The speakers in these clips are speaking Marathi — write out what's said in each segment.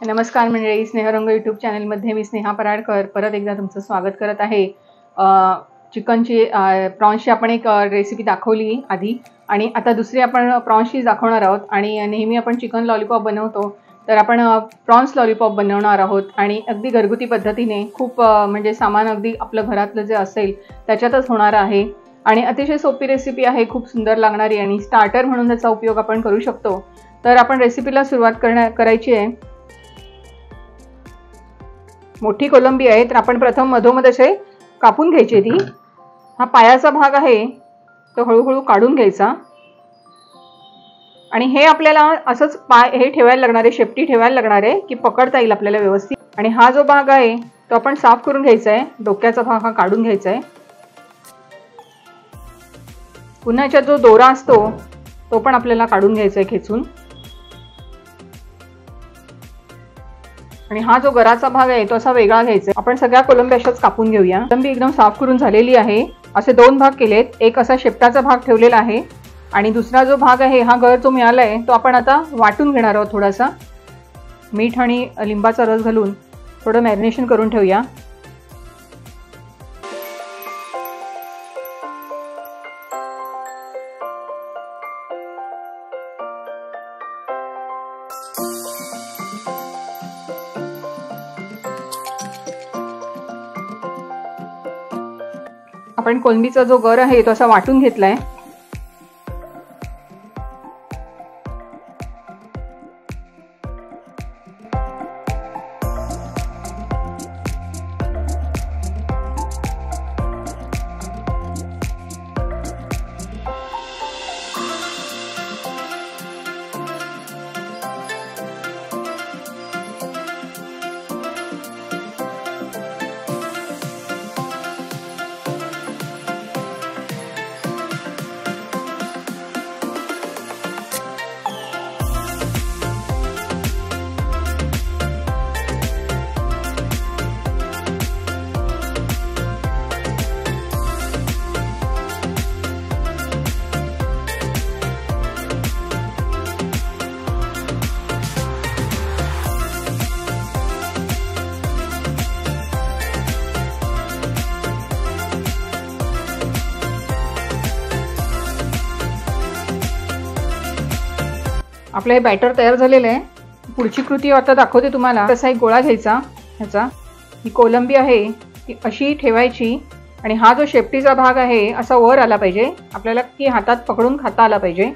नमस्कार मंडळी, स्नेहरंग यूट्यूब चॅनलमध्ये मी स्नेहा पराडकर परत एकदा तुमचं स्वागत करत आहे। चिकनची प्रॉन्सची आपण एक रेसिपी दाखवली आधी आणि आता दुसरी आपण प्रॉन्सची दाखवणार आहोत। आणि नेहमी आपण चिकन लॉलीपॉप बनवतो, तर आपण प्रॉन्स लॉलीपॉप बनवणार आहोत आणि अगदी घरगुती पद्धतीने खूप म्हणजे सामान अगदी आपलं घरातलं जे असेल त्याच्यातच होणार आहे आणि अतिशय सोपी रेसिपी आहे, खूप सुंदर लागणारी आणि स्टार्टर म्हणून त्याचा उपयोग आपण करू शकतो। तर आपण रेसिपीला सुरुवात करायची आहे। मोठी कोलंबी आहे, तर आपण प्रथम मधोमध असे कापून घ्यायची ती। हा पायाचा भाग आहे तो हळूहळू काढून घ्यायचा आणि हे आपल्याला असंच पाय हे ठेवायला लागणार आहे, शेपटी ठेवायला लागणार आहे की पकडता येईल आपल्याला व्यवस्थित। आणि हा जो भाग आहे तो आपण साफ करून घ्यायचा आहे, डोक्याचा भाग हा काढून घ्यायचा आहे। पुन्हाचा जो दोरा असतो तो पण आपल्याला काढून घ्यायचा आहे खेचून। आणि हा जो गराचा भाग आहे तो असा वेगळा घ्यायचा। आपण सगळ्या कोलंबी अशाच कापून घेऊया। कोलंबी एकदम साफ करून झालेली आहे। असे दोन भाग केलेत, एक असा शेपटाचा भाग ठेवलेला आहे आणि दुसरा जो भाग आहे हा गर जो मिळालाय तो आपण आता वाटून घेणार आहोत। थोडासा मीठ आणि लिंबाचा रस घालून थोडं मॅरिनेशन करून ठेवूया। आपण कोलंबीचा जो गर आहे तो असा वाटून घेतलाय। आपलं हे बॅटर तयार झालेलं आहे। पुढची कृती आता दाखवते तुम्हाला। तसा एक गोळा घ्यायचा ह्याचा, ही कोलंबी आहे ती अशी ठेवायची आणि हा जो शेपटीचा भाग आहे असा वर आला पाहिजे, आपल्याला की हातात पकडून खाता आला पाहिजे।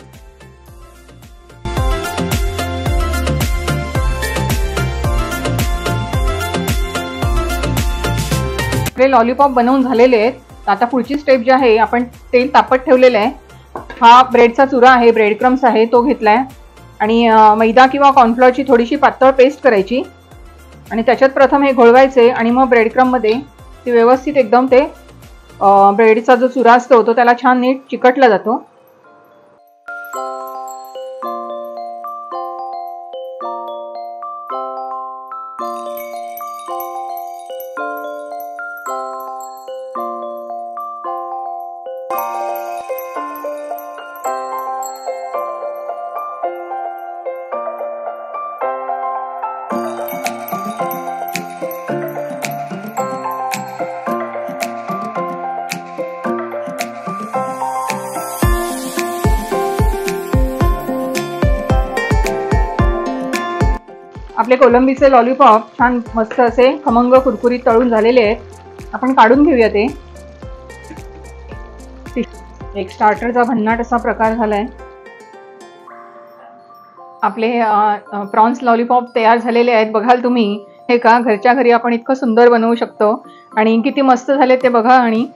आपले लॉलीपॉप बनवून झालेले आहेत। आता पुढची स्टेप जी आहे, आपण तेल तापत ठेवलेलं आहे। हा ब्रेडचा चुरा आहे, ब्रेड क्रम्स आहे तो घेतलाय आणि मैदा किंवा कॉर्नफ्लॉरची थोडीशी पातळ पेस्ट करायची आणि त्याच्यात प्रथम हे घोळवायचे आणि मग ब्रेड क्रम्ब मध्ये ते व्यवस्थित एकदम ते ब्रेडचा जो चुरा असतो तो त्याला छान नीट चिकटला जातो। आपले कोलंबीचे लॉलीपॉप छान मस्त असे खमंग कुरकुरीत तळून झालेले आहेत। आपण काढून घेऊया ते। एक स्टार्टरचा भन्नाट असा प्रकार झालाय। आपले प्रॉन्स लॉलीपॉप तयार झालेले आहेत, बघाल तुम्ही हे का घरच्या घरी आपण इतकं सुंदर बनवू शकतो आणि किती मस्त झाले ते बघा। आणि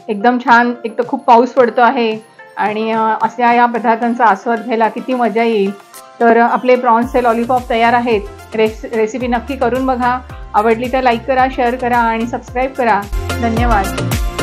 एकदम छान, एक तर खूप पाऊस पडतो आहे आणि अशा या पदार्थांचा आस्वाद घ्यायला किती मजा येईल। तर आपले प्रॉन्सचे लॉलीपॉप तयार आहेत। रेसिपी नक्की करून बघा। आवडली तर लाईक करा, शेअर करा आणि सबस्क्राईब करा। धन्यवाद।